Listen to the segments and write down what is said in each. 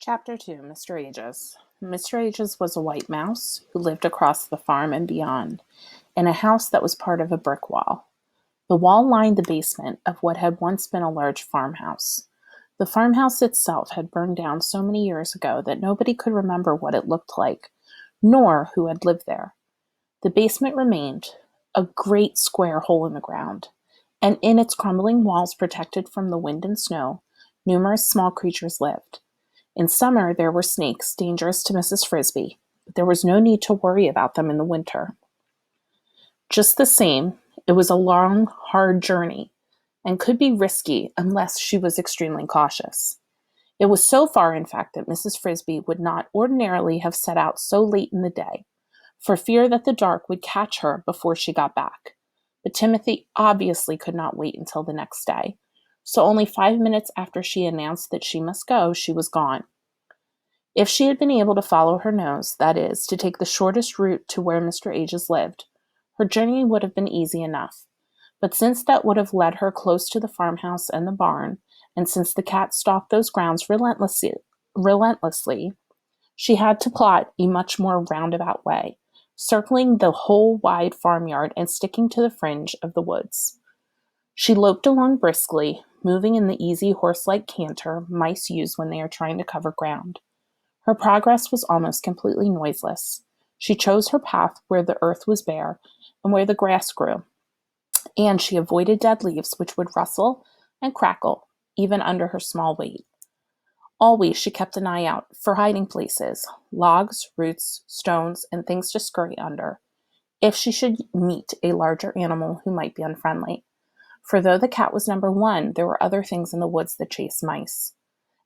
Chapter 2, Mr. Aegis. Mr. Aegis was a white mouse who lived across the farm and beyond, in a house that was part of a brick wall. The wall lined the basement of what had once been a large farmhouse. The farmhouse itself had burned down so many years ago that nobody could remember what it looked like, nor who had lived there. The basement remained, a great square hole in the ground, and in its crumbling walls protected from the wind and snow, numerous small creatures lived. In summer, there were snakes, dangerous to Mrs. Frisbee, but there was no need to worry about them in the winter. Just the same, it was a long, hard journey, and could be risky unless she was extremely cautious. It was so far, in fact, that Mrs. Frisbee would not ordinarily have set out so late in the day, for fear that the dark would catch her before she got back. But Timothy obviously could not wait until the next day, so only 5 minutes after she announced that she must go, she was gone. If she had been able to follow her nose, that is, to take the shortest route to where Mr. Aegis lived, her journey would have been easy enough. But since that would have led her close to the farmhouse and the barn, and since the cat stalked those grounds relentlessly, she had to plot a much more roundabout way, circling the whole wide farmyard and sticking to the fringe of the woods. She loped along briskly, moving in the easy horse-like canter mice use when they are trying to cover ground. Her progress was almost completely noiseless. She chose her path where the earth was bare and where the grass grew, and she avoided dead leaves which would rustle and crackle even under her small weight. Always she kept an eye out for hiding places, logs, roots, stones, and things to scurry under, if she should meet a larger animal who might be unfriendly. For though the cat was number one, there were other things in the woods that chased mice.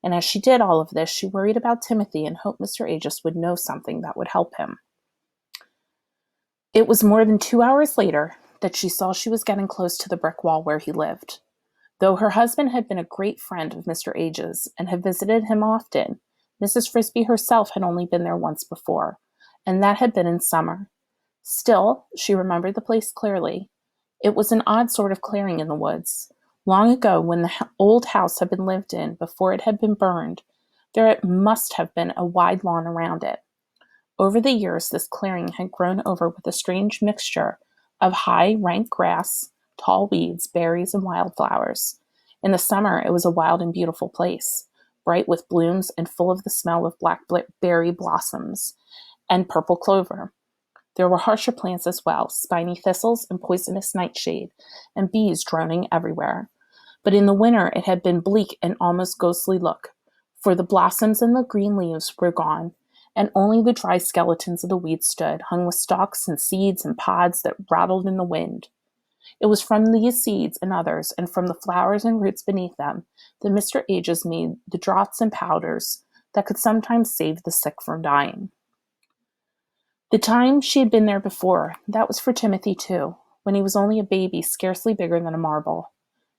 And as she did all of this, she worried about Timothy and hoped Mr. Aegis would know something that would help him. It was more than 2 hours later that she saw she was getting close to the brick wall where he lived. Though her husband had been a great friend of Mr. Aegis and had visited him often, Mrs. Frisbee herself had only been there once before, and that had been in summer. Still, she remembered the place clearly. It was an odd sort of clearing in the woods. Long ago, when the old house had been lived in before it had been burned, there must have been a wide lawn around it. Over the years, this clearing had grown over with a strange mixture of high, rank grass, tall weeds, berries, and wildflowers. In the summer, it was a wild and beautiful place, bright with blooms and full of the smell of blackberry blossoms and purple clover. There were harsher plants as well, spiny thistles and poisonous nightshade, and bees droning everywhere. But in the winter it had been bleak and almost ghostly look, for the blossoms and the green leaves were gone, and only the dry skeletons of the weeds stood, hung with stalks and seeds and pods that rattled in the wind. It was from these seeds and others, and from the flowers and roots beneath them, that Mr. Aegis made the draughts and powders that could sometimes save the sick from dying. The time she had been there before, that was for Timothy too, when he was only a baby scarcely bigger than a marble.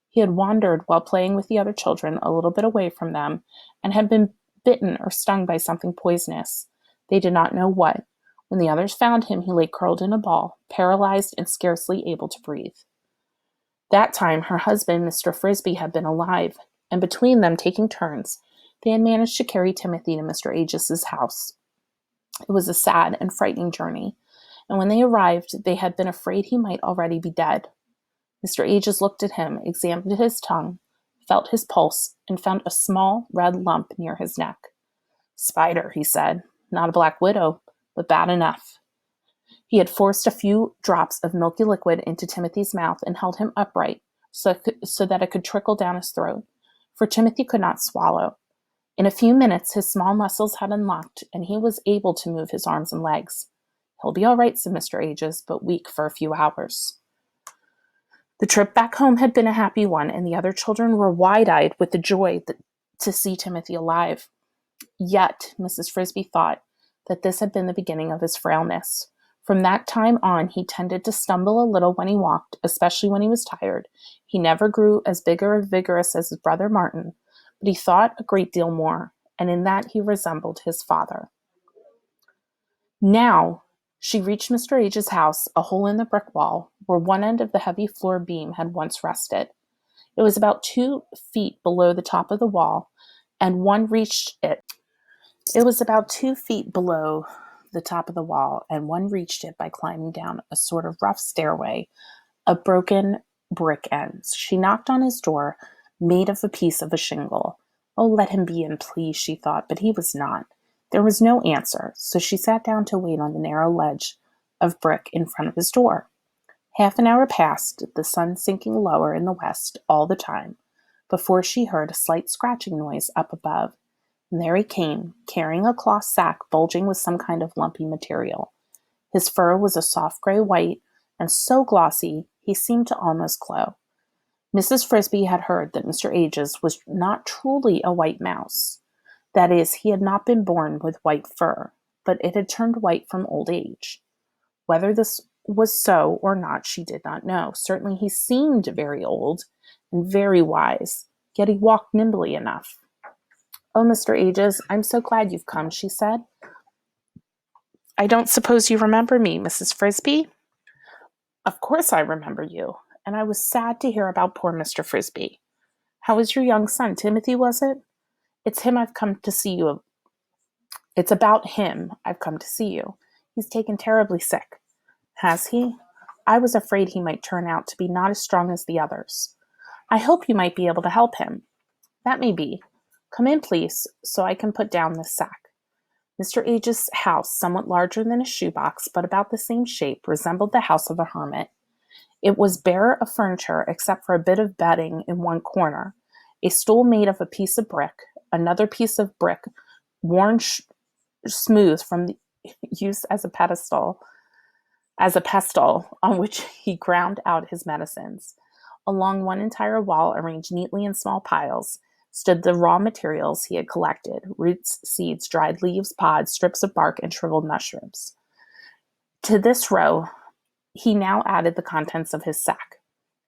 He had wandered while playing with the other children a little bit away from them, and had been bitten or stung by something poisonous. They did not know what. When the others found him, he lay curled in a ball, paralyzed and scarcely able to breathe. That time her husband, Mr. Frisbee, had been alive, and between them, taking turns, they had managed to carry Timothy to Mr. Aegis's house. It was a sad and frightening journey, and when they arrived, they had been afraid he might already be dead. Mr. Aegis looked at him, examined his tongue, felt his pulse, and found a small red lump near his neck. "Spider," he said. "Not a black widow, but bad enough." He had forced a few drops of milky liquid into Timothy's mouth and held him upright so that it could trickle down his throat, for Timothy could not swallow. In a few minutes, his small muscles had unlocked, and he was able to move his arms and legs. "He'll be all right," said Mr. Aegis, "but weak for a few hours." The trip back home had been a happy one, and the other children were wide-eyed with the joy to see Timothy alive. Yet Mrs. Frisbee thought that this had been the beginning of his frailness. From that time on, he tended to stumble a little when he walked, especially when he was tired. He never grew as big or vigorous as his brother Martin, but he thought a great deal more, and in that he resembled his father. Now she reached Mr. Aegis' house, a hole in the brick wall, where one end of the heavy floor beam had once rested. It was about 2 feet below the top of the wall, and one reached it It was about 2 feet below the top of the wall, and one reached it by climbing down a sort of rough stairway of broken brick ends. She knocked on his door, made of a piece of a shingle. Oh, let him be in, please, she thought, but he was not. There was no answer, so she sat down to wait on the narrow ledge of brick in front of his door. Half an hour passed, the sun sinking lower in the west all the time, before she heard a slight scratching noise up above. And there he came, carrying a cloth sack bulging with some kind of lumpy material. His fur was a soft gray white, and so glossy he seemed to almost glow. Mrs. Frisbee had heard that Mr. Aegis was not truly a white mouse. That is, he had not been born with white fur, but it had turned white from old age. Whether this was so or not, she did not know. Certainly he seemed very old and very wise, yet he walked nimbly enough. "Oh, Mr. Aegis, I'm so glad you've come," she said. "I don't suppose you remember me, Mrs. Frisbee?" "Of course I remember you, and I was sad to hear about poor Mr. Frisbee. How is your young son, Timothy, was it? It's him I've come to see you. It's about him I've come to see you. He's taken terribly sick." "Has he? I was afraid he might turn out to be not as strong as the others. I hope you might be able to help him." "That may be. Come in, please, so I can put down this sack." Mr. Aegis' house, somewhat larger than a shoebox, but about the same shape, resembled the house of a hermit. It was bare of furniture except for a bit of bedding in one corner, a stool made of a piece of brick, another piece of brick worn smooth from the use as a pestle on which he ground out his medicines. Along one entire wall, arranged neatly in small piles, stood the raw materials he had collected: roots, seeds, dried leaves, pods, strips of bark, and shriveled mushrooms. To this row he now added the contents of his sack.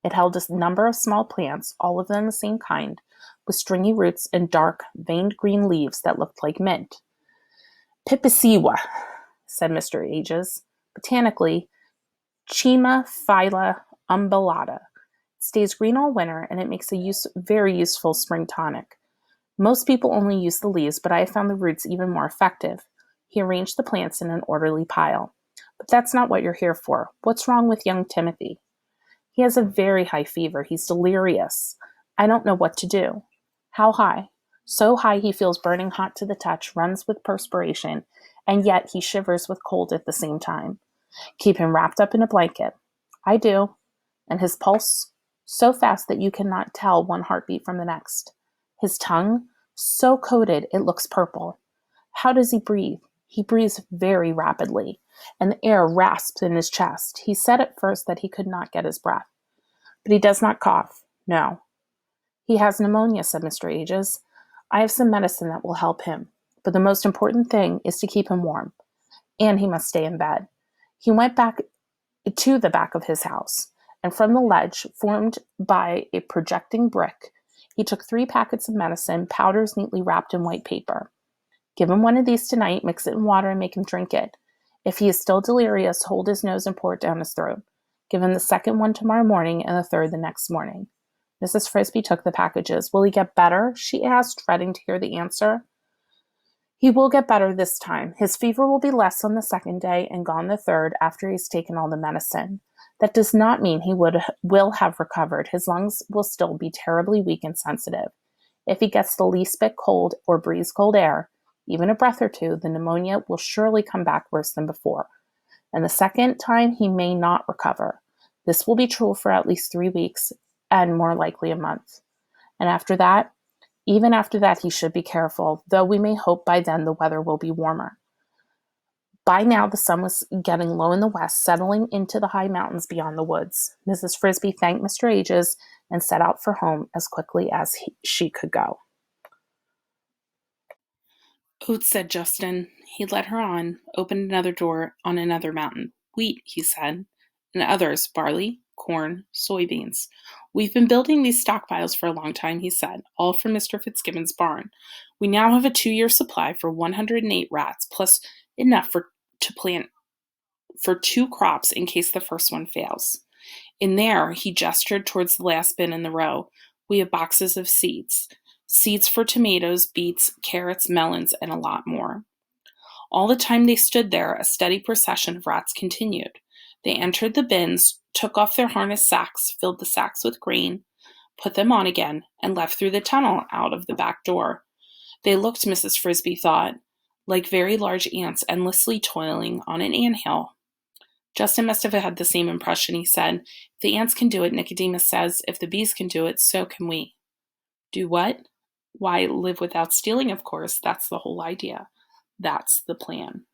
It held a number of small plants, all of them the same kind, with stringy roots and dark, veined green leaves that looked like mint. "Pipisiwa," said Mr. Aegis. "Botanically, Chima phylla umbellata. It stays green all winter, and it makes a very useful spring tonic. Most people only use the leaves, but I have found the roots even more effective." He arranged the plants in an orderly pile. "But that's not what you're here for. What's wrong with young Timothy?" "He has a very high fever. He's delirious. I don't know what to do." "How high?" "So high he feels burning hot to the touch, runs with perspiration, and yet he shivers with cold at the same time." "Keep him wrapped up in a blanket." "I do." "And his pulse?" "So fast that you cannot tell one heartbeat from the next." "His tongue?" "So coated it looks purple." "How does he breathe?" "He breathes very rapidly, and the air rasps in his chest. He said at first that he could not get his breath." "But he does not cough?" "No." "He has pneumonia," said Mr. Aegis. "I have some medicine that will help him, but the most important thing is to keep him warm, and he must stay in bed." He went back to the back of his house, and from the ledge, formed by a projecting brick, he took 3 packets of medicine, powders neatly wrapped in white paper. "Give him one of these tonight, mix it in water, and make him drink it. If he is still delirious, hold his nose and pour it down his throat. Give him the second one tomorrow morning and the third the next morning." Mrs. Frisbee took the packages. "Will he get better?" she asked, dreading to hear the answer. "He will get better this time. His fever will be less on the second day and gone the third, after he has taken all the medicine. That does not mean he will have recovered. His lungs will still be terribly weak and sensitive. If he gets the least bit cold or breathes cold air, even a breath or two, the pneumonia will surely come back worse than before. And the second time he may not recover. This will be true for at least 3 weeks, and more likely a month. And even after that, he should be careful, though we may hope by then the weather will be warmer." By now the sun was getting low in the west, settling into the high mountains beyond the woods. Mrs. Frisbee thanked Mr. Aegis and set out for home as quickly as she could go. "Oats," said Justin. He led her on, opened another door on another mountain. "Wheat," he said, "and others, barley, corn, soybeans. We've been building these stockpiles for a long time," he said, "all from Mr. Fitzgibbon's barn. We now have a 2-year supply for 108 rats, plus enough to plant for 2 crops in case the first one fails. In there," he gestured towards the last bin in the row, "we have boxes of seeds. seeds for tomatoes, beets, carrots, melons, and a lot more. All the time they stood there, a steady procession of rats continued. They entered the bins, took off their harness sacks, filled the sacks with grain, put them on again, and left through the tunnel out of the back door. They looked, Mrs. Frisbee thought, like very large ants endlessly toiling on an anthill. Justin must have had the same impression, he said. If the ants can do it, Nicodemus says, if the bees can do it, so can we. Do what? Why, live without stealing, of course. That's the whole idea. That's the plan.